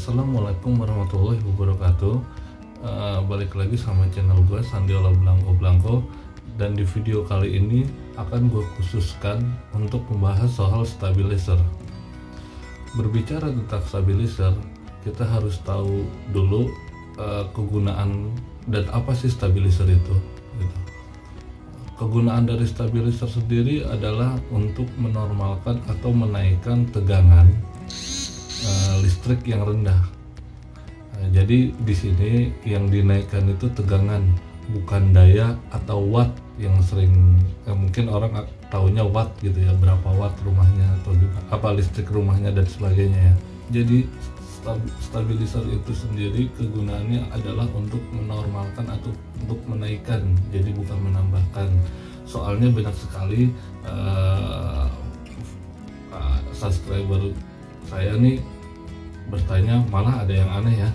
Assalamualaikum warahmatullahi wabarakatuh. Balik lagi sama channel gue Sandiola Blanko. Dan di video kali ini akan gue khususkan untuk membahas soal stabilizer. Berbicara tentang stabilizer, kita harus tahu dulu kegunaan dan apa sih stabilizer itu gitu. Kegunaan dari stabilizer sendiri adalah untuk menormalkan atau menaikkan tegangan listrik yang rendah. Jadi di sini yang dinaikkan itu tegangan, bukan daya atau watt yang sering mungkin orang taunya watt gitu ya, berapa watt rumahnya atau juga apa listrik rumahnya dan sebagainya ya. Jadi stabilizer itu sendiri kegunaannya adalah untuk menormalkan atau untuk menaikkan, jadi bukan menambahkan. Soalnya banyak sekali subscriber saya nih bertanya, malah ada yang aneh ya,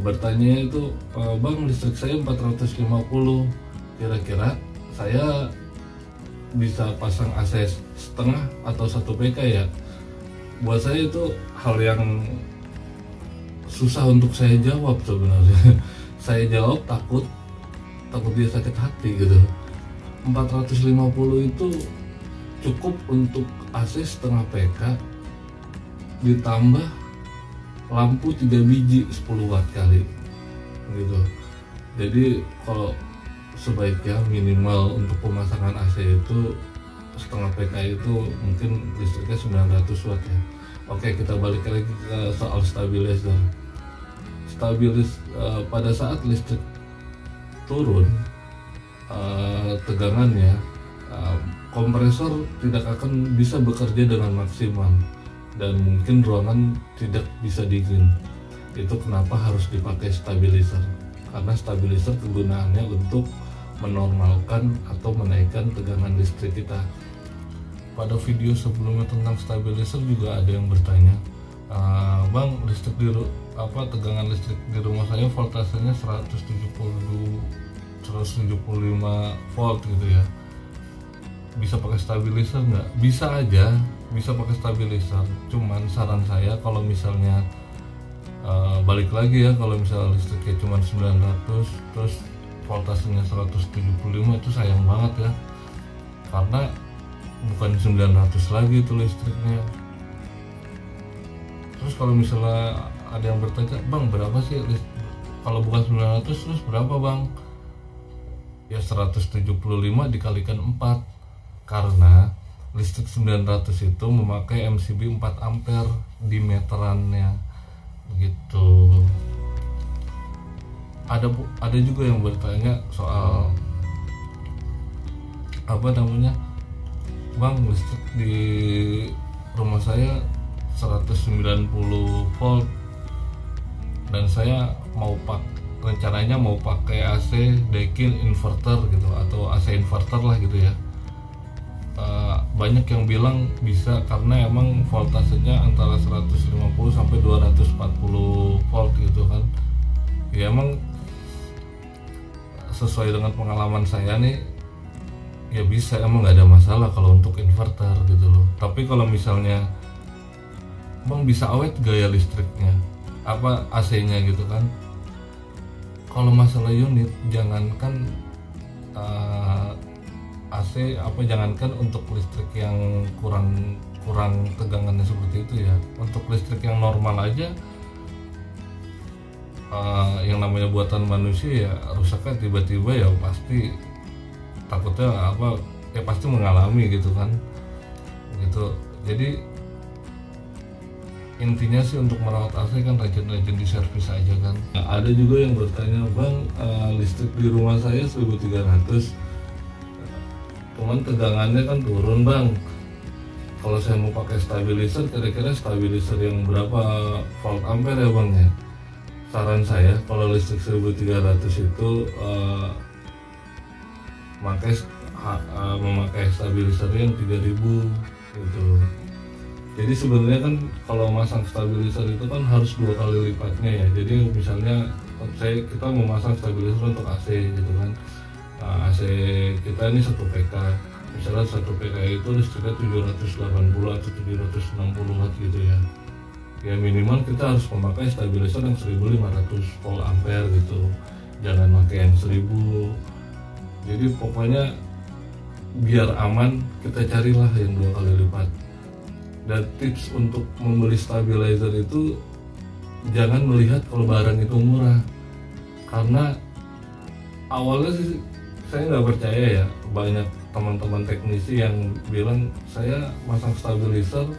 bertanya itu, bang listrik saya 450, kira-kira saya bisa pasang AC setengah atau 1 PK ya? Buat saya itu hal yang susah untuk saya jawab sebenarnya. Saya jawab takut dia sakit hati gitu. 450 itu cukup untuk AC setengah PK ditambah lampu 3 biji 10 watt kali gitu. Jadi kalau sebaiknya minimal untuk pemasangan AC itu setengah PK itu mungkin listriknya 900 watt ya. Oke, kita balik lagi ke soal stabilizer. Pada saat listrik turun tegangannya, kompresor tidak akan bisa bekerja dengan maksimal dan mungkin ruangan tidak bisa dingin. Itu kenapa harus dipakai stabilizer, karena stabilizer kegunaannya untuk menormalkan atau menaikkan tegangan listrik kita. Pada video sebelumnya tentang stabilizer juga ada yang bertanya, bang listrik tegangan listrik di rumah saya voltasenya 175 volt gitu ya, bisa pakai stabilizer nggak? Bisa aja, bisa pakai stabilizer. Cuman saran saya kalau misalnya balik lagi ya, kalau misalnya listriknya cuma 900 terus voltasenya 175, itu sayang banget ya, karena bukan 900 lagi itu listriknya. Terus kalau misalnya ada yang bertanya, bang berapa sih kalau bukan 900 terus berapa bang? Ya 175 dikalikan 4, karena listrik 900 itu memakai MCB 4 ampere di meterannya begitu. Ada juga yang bertanya soal bang listrik di rumah saya 190 volt dan saya rencananya mau pakai AC Daikin inverter gitu, atau AC inverter lah gitu ya. Banyak yang bilang bisa karena emang voltasenya antara 150 sampai 240 volt gitu kan. Ya emang sesuai dengan pengalaman saya nih, ya bisa, emang nggak ada masalah kalau untuk inverter gitu loh. Tapi kalau misalnya bang bisa awet gaya listriknya apa AC-nya gitu kan, kalau masalah unit jangankan AC jangankan untuk listrik yang kurang tegangannya seperti itu ya, untuk listrik yang normal aja yang namanya buatan manusia ya, rusaknya tiba-tiba ya pasti takutnya pasti mengalami gitu kan gitu. Jadi intinya sih untuk merawat AC kan rajin-rajin di servis aja kan. Ada juga yang bertanya, bang listrik di rumah saya 1300, cuman tegangannya kan turun bang, kalau saya mau pakai stabilizer kira-kira stabilizer yang berapa volt ampere ya bang ya? Saran saya kalau listrik 1300 itu memakai stabilizer yang 3000 gitu. Jadi sebenarnya kan kalau masang stabilizer itu kan harus 2 kali lipatnya ya. Jadi misalnya kita mau masang stabilizer untuk AC gitu kan, AC kita ini 1 PK, misalnya 1 PK itu listriknya 780 atau 760 watt gitu ya. ya minimal kita harus memakai stabilizer yang 1500 volt ampere gitu, jangan pakai yang 1000. Jadi pokoknya biar aman kita carilah yang 2 kali lipat. Dan tips untuk membeli stabilizer itu jangan melihat kalau barang itu murah, karena awalnya sih saya nggak percaya ya, banyak teman-teman teknisi yang bilang saya masang stabilizer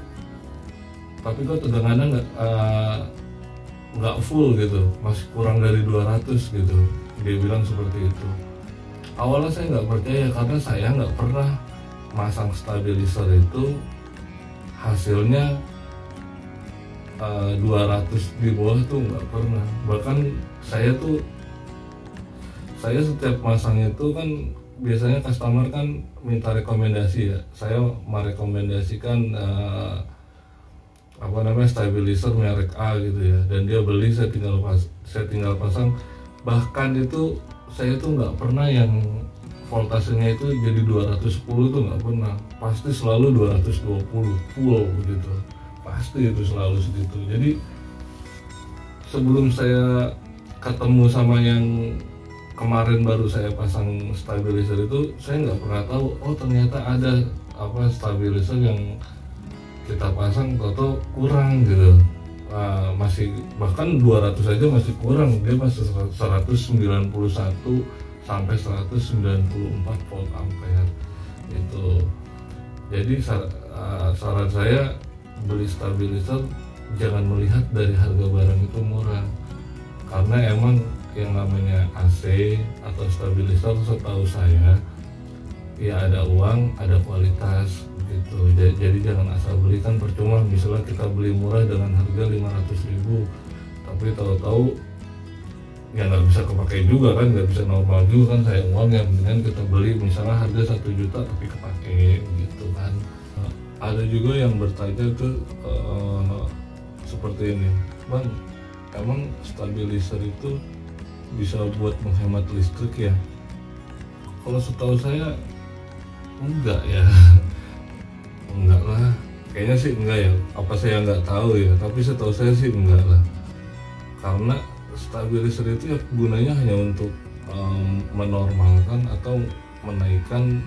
tapi kok tegangannya nggak full gitu, masih kurang dari 200 gitu, dia bilang seperti itu. Awalnya saya nggak percaya karena saya nggak pernah masang stabilizer itu hasilnya 200 di bawah tuh nggak pernah. Bahkan saya setiap masang itu kan biasanya customer kan minta rekomendasi ya, saya merekomendasikan stabilizer merek A gitu ya, dan dia beli, saya tinggal pasang. Bahkan itu saya tuh nggak pernah yang voltasenya itu jadi 210 tuh nggak pernah, pasti selalu 220 full gitu, pasti itu selalu segitu. Jadi sebelum saya ketemu sama yang kemarin baru saya pasang stabilizer itu, saya nggak pernah tahu oh ternyata ada stabilizer yang kita pasang atau kurang gitu. Masih bahkan 200 aja masih kurang, dia masih 191 sampai 194 volt ampere itu. Jadi saran saya beli stabilizer jangan melihat dari harga barang itu murah, karena emang yang namanya AC atau stabilizer setahu saya ya ada uang ada kualitas gitu. Jadi jangan asal beli, kan percuma misalnya kita beli murah dengan harga 500.000 tapi tahu-tahu ya nggak bisa kepakai juga kan, nggak bisa normal juga kan, sayang uang. Yang mendingan kita beli misalnya harga 1 juta tapi kepake gitu kan. Ada juga yang bertanya tuh seperti ini, Bang, emang stabilizer itu bisa buat menghemat listrik ya? Kalau setahu saya enggak ya. Enggak lah, kayaknya sih enggak ya, apa saya nggak tahu ya, tapi setahu saya sih enggak lah. Karena stabilizer itu ya gunanya hanya untuk menormalkan atau menaikkan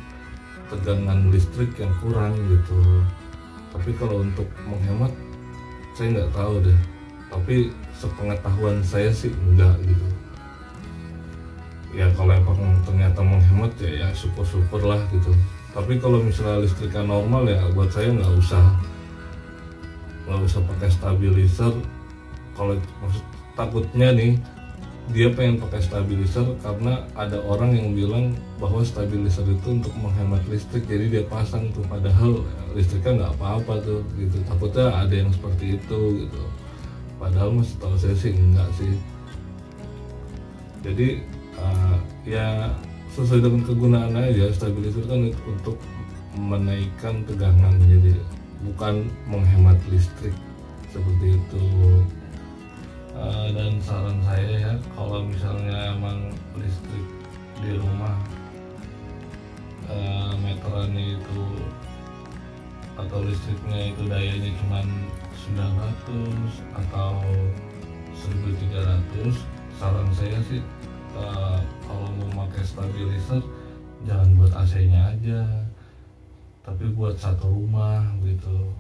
tegangan listrik yang kurang gitu. Tapi kalau untuk menghemat saya nggak tahu deh, tapi sepengetahuan saya sih enggak gitu. Ya kalau emang ternyata menghemat ya syukur-syukur lah gitu. Tapi kalau misalnya listriknya normal ya buat saya nggak usah pakai stabilizer. Kalau takutnya nih dia pengen pakai stabilizer karena ada orang yang bilang bahwa stabilizer itu untuk menghemat listrik, jadi dia pasang tuh, padahal listriknya nggak apa-apa tuh gitu. Takutnya ada yang seperti itu gitu, padahal setahu saya sih enggak sih. Jadi ya sesuai dengan kegunaan aja. Stabilizer kan untuk menaikkan tegangan, jadi bukan menghemat listrik seperti itu. Dan saran saya ya, kalau misalnya emang listrik di rumah meterannya itu atau listriknya itu dayanya cuma 900 atau 1300, saran saya sih kalau mau pakai stabilizer jangan buat AC-nya aja, tapi buat satu rumah gitu.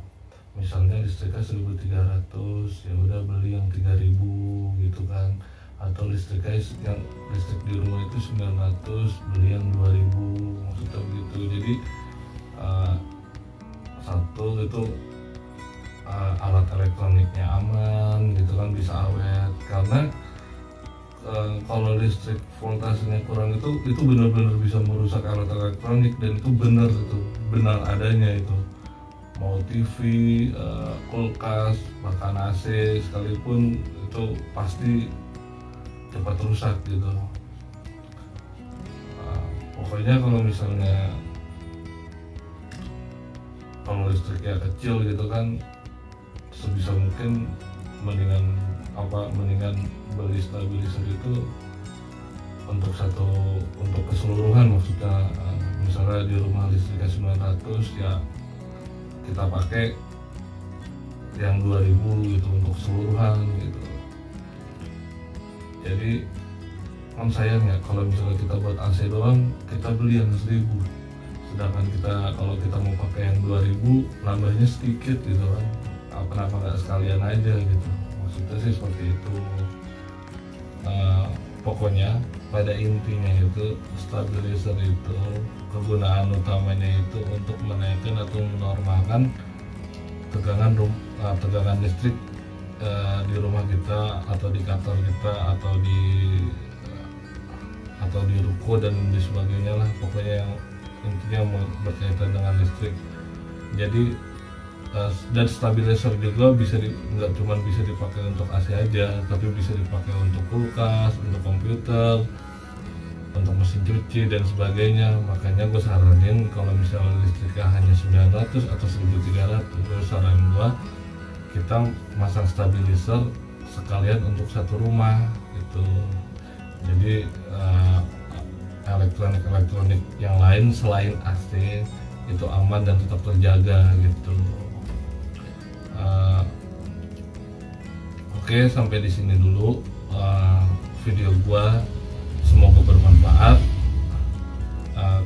Misalnya listriknya 1300, ya udah beli yang 3000 gitu kan. Atau listriknya yang listrik di rumah itu 900, beli yang 2000, maksudnya begitu. Jadi satu itu alat elektroniknya aman gitu kan, bisa awet. Karena kalau listrik voltasenya kurang itu benar-benar bisa merusak alat elektronik, dan itu benar adanya itu. Mau TV, kulkas, bahkan AC sekalipun itu pasti cepat rusak gitu. Pokoknya kalau misalnya kalau listriknya kecil gitu kan, sebisa mungkin mendingan beli stabilizer itu untuk keseluruhan, maksudnya misalnya di rumah listriknya 900 ya kita pakai yang 2000 gitu untuk keseluruhan gitu. Jadi kan sayang ya kalau misalnya kita buat AC doang kita beli yang 1000, sedangkan kita kalau kita mau pakai yang 2000 nambahnya sedikit gitu kan. Kenapa nggak sekalian aja gitu, maksudnya sih seperti itu. Pokoknya pada intinya itu stabilizer itu kegunaan utamanya itu untuk menaikkan atau menormalkan tegangan listrik di rumah kita atau di kantor kita atau di ruko dan di sebagainya lah, pokoknya yang intinya berkaitan dengan listrik. Jadi dan stabilizer juga nggak cuma bisa dipakai untuk AC aja, tapi bisa dipakai untuk kulkas, untuk komputer, untuk mesin cuci dan sebagainya. Makanya gue saranin kalau misalnya listriknya hanya 900 atau 1300, gue saranin kita masang stabilizer sekalian untuk satu rumah gitu. Jadi elektronik yang lain selain AC itu aman dan tetap terjaga gitu. Oke, sampai di sini dulu video gua, semoga bermanfaat.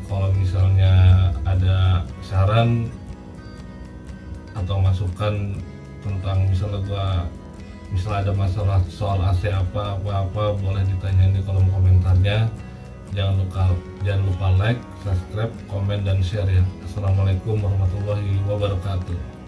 Kalau misalnya ada saran atau masukan tentang misalnya ada masalah soal AC apa boleh ditanyain di kolom komentarnya. Jangan lupa like, subscribe, komen dan share ya. Assalamualaikum warahmatullahi wabarakatuh.